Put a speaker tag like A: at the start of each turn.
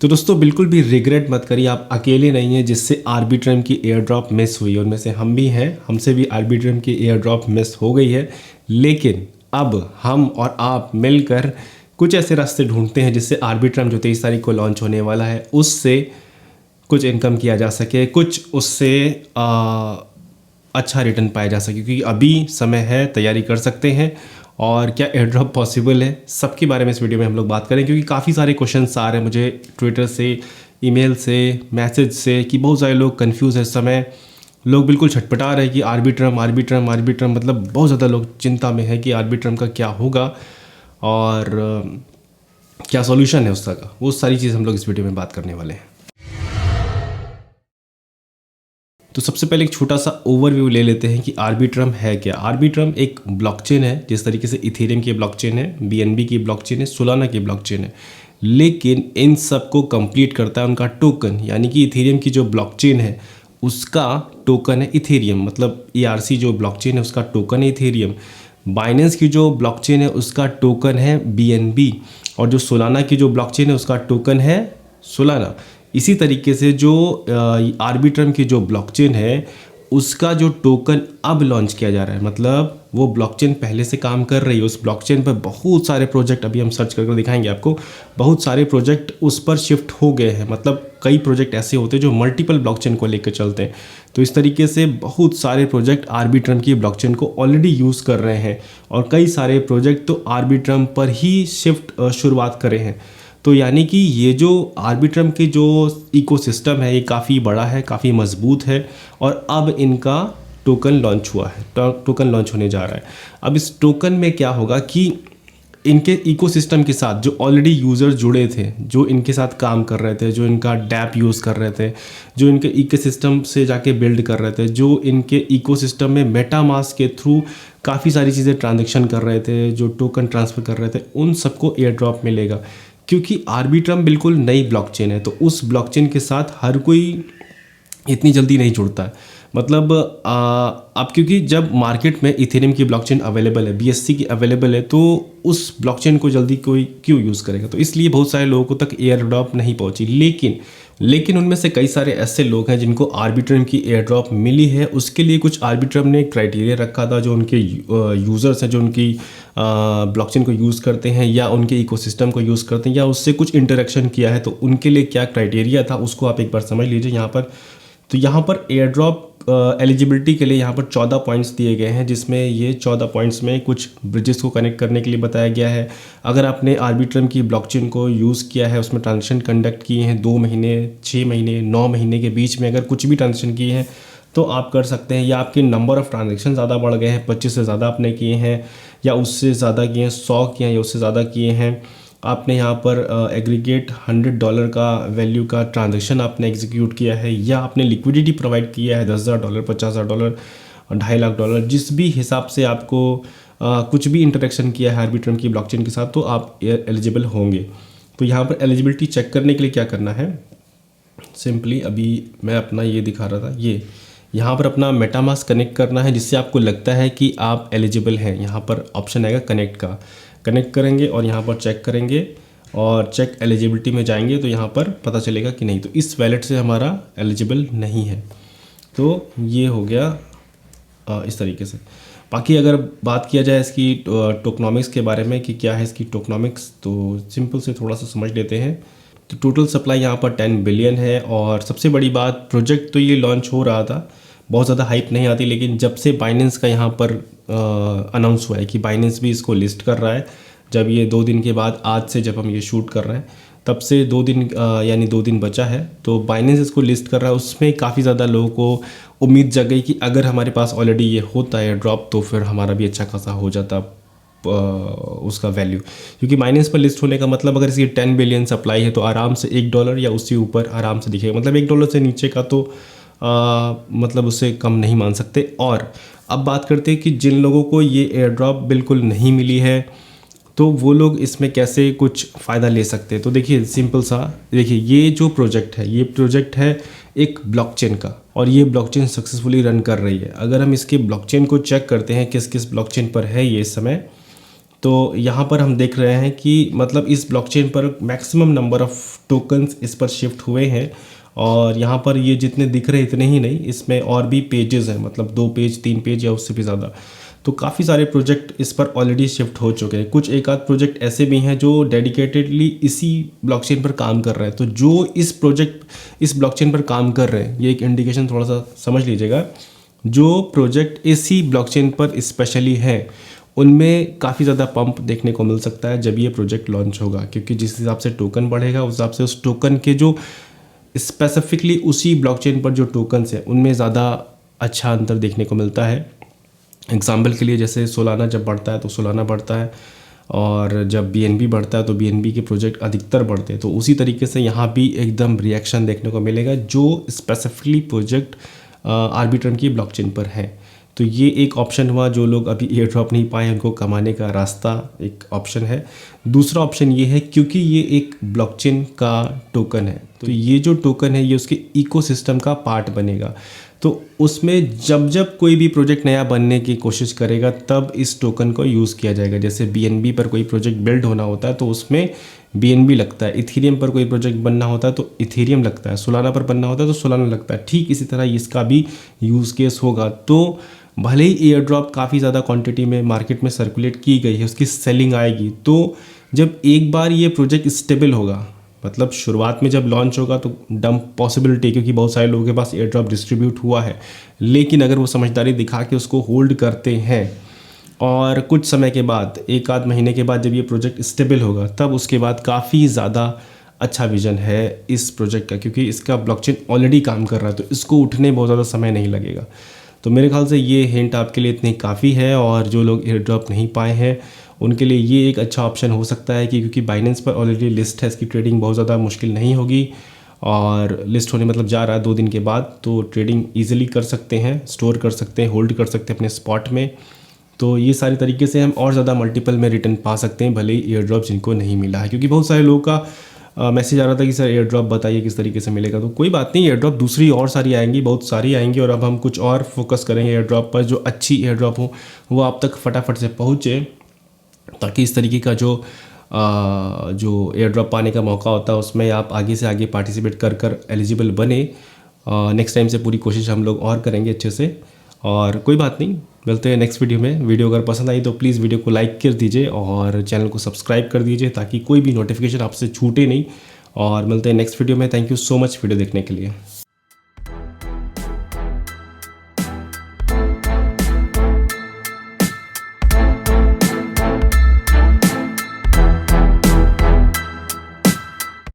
A: तो दोस्तों बिल्कुल भी रिग्रेट मत करिए, आप अकेले नहीं हैं जिससे आर्बिट्रम की एयर ड्रॉप मिस हुई है। उनमें से हम भी हैं, हमसे भी आर्बिट्रम की एयर ड्रॉप मिस हो गई है। लेकिन अब हम और आप मिलकर कुछ ऐसे रास्ते ढूंढते हैं जिससे आर्बिट्रम जो 23 तारीख को लॉन्च होने वाला है उससे कुछ इनकम किया जा सके, कुछ उससे अच्छा रिटर्न पाया जा सके। क्योंकि अभी समय है, तैयारी कर सकते हैं। और क्या एयर ड्रॉप पॉसिबल है, सबके बारे में इस वीडियो में हम लोग बात करें। क्योंकि काफ़ी सारे क्वेश्चंस आ रहे हैं मुझे ट्विटर से, ईमेल से, मैसेज से, कि बहुत सारे लोग कंफ्यूज है इस समय। लोग बिल्कुल छटपटा रहे हैं कि आर्बिट्रम आर्बिट्रम आर्बिट्रम, मतलब बहुत ज़्यादा लोग चिंता में है कि आर्बिट्रम का क्या होगा और क्या सॉल्यूशन है उसका। वो सारी चीज़ हम लोग इस वीडियो में बात करने वाले हैं। तो सबसे पहले एक छोटा सा ओवरव्यू ले लेते हैं कि आर्बिट्रम है क्या। आर्बिट्रम एक ब्लॉकचेन है, जिस तरीके से इथेरियम की ब्लॉकचेन है, बीएनबी की ब्लॉकचेन है, सोलाना की ब्लॉकचेन है। लेकिन इन सब को कंप्लीट करता है उनका टोकन, यानी कि इथेरियम की जो ब्लॉकचेन है उसका टोकन है इथेरियम, मतलब ERC जो ब्लॉकचेन है उसका टोकन है इथेरियम। बाइनेंस की जो ब्लॉकचेन है उसका टोकन है BNB, और जो सोलाना की जो ब्लॉकचेन है उसका टोकन है सोलाना। इसी तरीके से जो आर्बिट्रम की जो ब्लॉकचेन है उसका जो टोकन अब लॉन्च किया जा रहा है, मतलब वो ब्लॉकचेन पहले से काम कर रही है। उस ब्लॉकचेन पर बहुत सारे प्रोजेक्ट, अभी हम सर्च करके दिखाएंगे आपको, बहुत सारे प्रोजेक्ट उस पर शिफ्ट हो गए हैं। मतलब कई प्रोजेक्ट ऐसे होते हैं जो मल्टीपल ब्लॉकचेन को लेकर चलते हैं। तो इस तरीके से बहुत सारे प्रोजेक्ट आर्बिट्रम की ब्लॉकचेन को ऑलरेडी यूज़ कर रहे हैं, और कई सारे प्रोजेक्ट तो आर्बिट्रम पर ही शुरुआत करे हैं। तो यानी कि ये जो आर्बिट्रम की जो इकोसिस्टम है ये काफ़ी बड़ा है, काफ़ी मजबूत है, और अब इनका टोकन लॉन्च हुआ है, टोकन लॉन्च होने जा रहा है। अब इस टोकन में क्या होगा कि इनके इकोसिस्टम के साथ जो ऑलरेडी यूज़र जुड़े थे, जो इनके साथ काम कर रहे थे, जो इनका डैप यूज़ कर रहे थे, जो इनके इकोसिस्टम से जाके बिल्ड कर रहे थे, जो इनके इकोसिस्टम में मेटामास्क के थ्रू काफ़ी सारी चीज़ें ट्रांजेक्शन कर रहे थे, जो टोकन ट्रांसफ़र कर रहे थे, उन सबको एयर ड्रॉप मिलेगा। क्योंकि आर्बिट्रम बिल्कुल नई ब्लॉकचेन है, तो उस ब्लॉकचेन के साथ हर कोई इतनी जल्दी नहीं जुड़ता है। मतलब अब क्योंकि जब मार्केट में इथेरियम की ब्लॉकचेन अवेलेबल है, BSC की अवेलेबल है, तो उस ब्लॉकचेन को जल्दी कोई क्यों यूज़ करेगा। तो इसलिए बहुत सारे लोगों को तक एयर ड्रॉप नहीं पहुंची। लेकिन उनमें से कई सारे ऐसे लोग हैं जिनको आर्बिट्रम की एयर ड्रॉप मिली है। उसके लिए कुछ आर्बिट्रम ने क्राइटेरिया रखा था, जो उनके यूज़र्स हैं, जो उनकी ब्लॉकचेन को यूज़ करते हैं या उनके इकोसिस्टम को यूज़ करते हैं या उससे कुछ इंटरेक्शन किया है, तो उनके लिए क्या क्राइटेरिया था उसको आप एक बार समझ लीजिए यहाँ पर। तो यहाँ पर एयर ड्रॉप एलिजिबिलिटी के लिए यहाँ पर 14 पॉइंट्स दिए गए हैं, जिसमें ये 14 पॉइंट्स में कुछ ब्रिजेस को कनेक्ट करने के लिए बताया गया है। अगर आपने आर्बिट्रम की ब्लॉकचेन को यूज़ किया है, उसमें ट्रांजेक्शन कंडक्ट किए हैं 2 महीने, 6 महीने, 9 महीने के बीच में अगर कुछ भी ट्रांजेक्शन किए हैं तो आप कर सकते हैं। या आपके नंबर ऑफ़ ट्रांजेक्शन ज़्यादा बढ़ गए हैं, 25 से ज़्यादा आपने किए हैं, या उससे ज़्यादा किए हैं, 100 किए हैं या उससे ज़्यादा किए हैं, आपने यहाँ पर एग्रीगेट $100 का वैल्यू का ट्रांजैक्शन आपने एग्जीक्यूट किया है, या आपने लिक्विडिटी प्रोवाइड किया है $10,000, $50,000, $2.5 लाख, जिस भी हिसाब से आपको कुछ भी इंटरेक्शन किया है आर्बिट्रम की ब्लॉकचेन के साथ, तो आप एलिजिबल होंगे। तो यहाँ पर एलिजिबिलिटी चेक करने के लिए क्या करना है, सिंपली अभी मैं अपना ये दिखा रहा था, ये यहाँ पर अपना मेटामास्क कनेक्ट करना है, जिससे आपको लगता है कि आप एलिजिबल हैं। यहाँ पर ऑप्शन आएगा कनेक्ट का, कनेक्ट करेंगे और यहाँ पर चेक करेंगे और चेक एलिजिबिलिटी में जाएंगे तो यहाँ पर पता चलेगा कि नहीं, तो इस वैलेट से हमारा एलिजिबल नहीं है। तो ये हो गया इस तरीके से। बाकी अगर बात किया जाए इसकी टोकनॉमिक्स के बारे में कि क्या है इसकी टोकनॉमिक्स, तो सिंपल से थोड़ा सा समझ लेते हैं। तो टोटल सप्लाई यहाँ पर 10 बिलियन है। और सबसे बड़ी बात, प्रोजेक्ट तो ये लॉन्च हो रहा था, बहुत ज़्यादा हाइप नहीं आती, लेकिन जब से बाइनेंस का यहाँ पर अनाउंस हुआ है कि बाइनेंस भी इसको लिस्ट कर रहा है, जब ये 2 दिन के बाद, आज से जब हम ये शूट कर रहे हैं तब से 2 दिन यानी 2 दिन बचा है, तो बाइनेंस इसको लिस्ट कर रहा है। उसमें काफ़ी ज़्यादा लोगों को उम्मीद जग गई कि अगर हमारे पास ऑलरेडी ये होता है ड्रॉप तो फिर हमारा भी अच्छा खासा हो जाता उसका वैल्यू। क्योंकि बाइनेंस पर लिस्ट होने का मतलब, अगर इसकी 10 बिलियन सप्लाई है तो आराम से $1 या उससे ऊपर आराम से दिखेगा। मतलब $1 से नीचे का तो मतलब उससे कम नहीं मान सकते। और अब बात करते हैं कि जिन लोगों को ये एयर ड्रॉप बिल्कुल नहीं मिली है, तो वो लोग इसमें कैसे कुछ फ़ायदा ले सकते हैं। तो देखिए सिंपल सा, देखिए ये जो प्रोजेक्ट है, ये प्रोजेक्ट है एक ब्लॉकचेन का, और ये ब्लॉकचेन सक्सेसफुली रन कर रही है। अगर हम इसके ब्लॉकचेन को चेक करते हैं किस किस ब्लॉकचेन पर है ये इस समय, तो यहाँ पर हम देख रहे हैं कि मतलब इस ब्लॉकचेन पर मैक्सिमम नंबर ऑफ़ टोकन्स इस पर शिफ्ट हुए हैं। और यहाँ पर ये जितने दिख रहे हैं इतने ही नहीं, इसमें और भी पेजेस हैं, मतलब 2 पेज 3 पेज या उससे भी ज़्यादा। तो काफ़ी सारे प्रोजेक्ट इस पर ऑलरेडी शिफ्ट हो चुके हैं। कुछ एक आध प्रोजेक्ट ऐसे भी हैं जो डेडिकेटेडली इसी ब्लॉकचेन पर काम कर रहे हैं। तो जो इस ब्लॉकचेन पर काम कर रहे हैं, ये एक इंडिकेशन थोड़ा सा समझ लीजिएगा। जो प्रोजेक्ट इसी ब्लॉकचेन पर स्पेशली हैं, उनमें काफ़ी ज़्यादा पंप देखने को मिल सकता है जब ये प्रोजेक्ट लॉन्च होगा, क्योंकि जिस हिसाब से टोकन बढ़ेगा उस हिसाब से उस टोकन के जो स्पेसिफिकली उसी ब्लॉकचेन पर जो टोकन्स हैं उनमें ज़्यादा अच्छा अंतर देखने को मिलता है। एग्जाम्पल के लिए जैसे सोलाना जब बढ़ता है तो सोलाना बढ़ता है, और जब BNB बढ़ता है तो BNB के प्रोजेक्ट अधिकतर बढ़ते हैं। तो उसी तरीके से यहाँ भी एकदम रिएक्शन देखने को मिलेगा जो स्पेसिफिकली प्रोजेक्ट आर्बिट्रम की ब्लॉकचेन पर है। तो ये एक ऑप्शन हुआ, जो लोग अभी एयर ड्रॉप नहीं पाए उनको कमाने का रास्ता एक ऑप्शन है। दूसरा ऑप्शन ये है, क्योंकि ये एक ब्लॉकचेन का टोकन है, तो ये जो टोकन है ये उसके इकोसिस्टम का पार्ट बनेगा। तो उसमें जब जब कोई भी प्रोजेक्ट नया बनने की कोशिश करेगा तब इस टोकन को यूज़ किया जाएगा। जैसे BNB पर कोई प्रोजेक्ट बिल्ड होना होता है तो उसमें BNB लगता है, इथेरियम पर कोई प्रोजेक्ट बनना होता है तो इथेरियम लगता है, सोलाना पर बनना होता है तो सोलाना लगता है। ठीक इसी तरह इसका भी यूज़ केस होगा। तो भले ही एयर ड्रॉप काफ़ी ज़्यादा क्वांटिटी में मार्केट में सर्कुलेट की गई है, उसकी सेलिंग आएगी, तो जब एक बार ये प्रोजेक्ट स्टेबल होगा, मतलब शुरुआत में जब लॉन्च होगा तो डंप पॉसिबिलिटी, क्योंकि बहुत सारे लोगों के पास एयर ड्रॉप डिस्ट्रीब्यूट हुआ है, लेकिन अगर वो समझदारी दिखा के उसको होल्ड करते हैं और कुछ समय के बाद, एक आध महीने के बाद जब ये प्रोजेक्ट स्टेबल होगा, तब उसके बाद काफ़ी ज़्यादा अच्छा विजन है इस प्रोजेक्ट का, क्योंकि इसका ब्लॉकचेन ऑलरेडी काम कर रहा है तो इसको उठने बहुत ज़्यादा समय नहीं लगेगा। तो मेरे ख्याल से ये हिंट आपके लिए इतनी काफ़ी है, और जो लोग एयर ड्रॉप नहीं पाए हैं उनके लिए ये एक अच्छा ऑप्शन हो सकता है कि क्योंकि बाइनेंस पर ऑलरेडी लिस्ट है, इसकी ट्रेडिंग बहुत ज़्यादा मुश्किल नहीं होगी, और लिस्ट होने मतलब जा रहा है 2 दिन के बाद, तो ट्रेडिंग ईजिली कर सकते हैं, स्टोर कर सकते हैं, होल्ड कर सकते हैं अपने स्पॉट में। तो ये सारी तरीके से हम और ज़्यादा मल्टीपल में रिटर्न पा सकते हैं, भले ही एयर ड्रॉप जिनको नहीं मिला है। क्योंकि बहुत सारे लोगों का मैसेज आ रहा था कि सर एयर ड्रॉप बताइए किस तरीके से मिलेगा। तो कोई बात नहीं, एयर ड्रॉप दूसरी और सारी आएंगी, बहुत सारी आएंगी, और अब हम कुछ और फोकस करेंगे एयर ड्रॉप पर, जो अच्छी एयर ड्रॉप हो वो आप तक फटाफट से पहुँचे, ताकि इस तरीके का जो एयर ड्रॉप पाने का मौका होता है उसमें आप आगे से आगे पार्टिसिपेट कर एलिजिबल बने। नेक्स्ट टाइम से पूरी कोशिश हम लोग और करेंगे अच्छे से। और कोई बात नहीं, मिलते हैं नेक्स्ट वीडियो में। वीडियो अगर पसंद आई तो प्लीज़ वीडियो को लाइक कर दीजिए और चैनल को सब्सक्राइब कर दीजिए, ताकि कोई भी नोटिफिकेशन आपसे छूटे नहीं। और मिलते हैं नेक्स्ट वीडियो में। Thank you so much video देखने के लिए।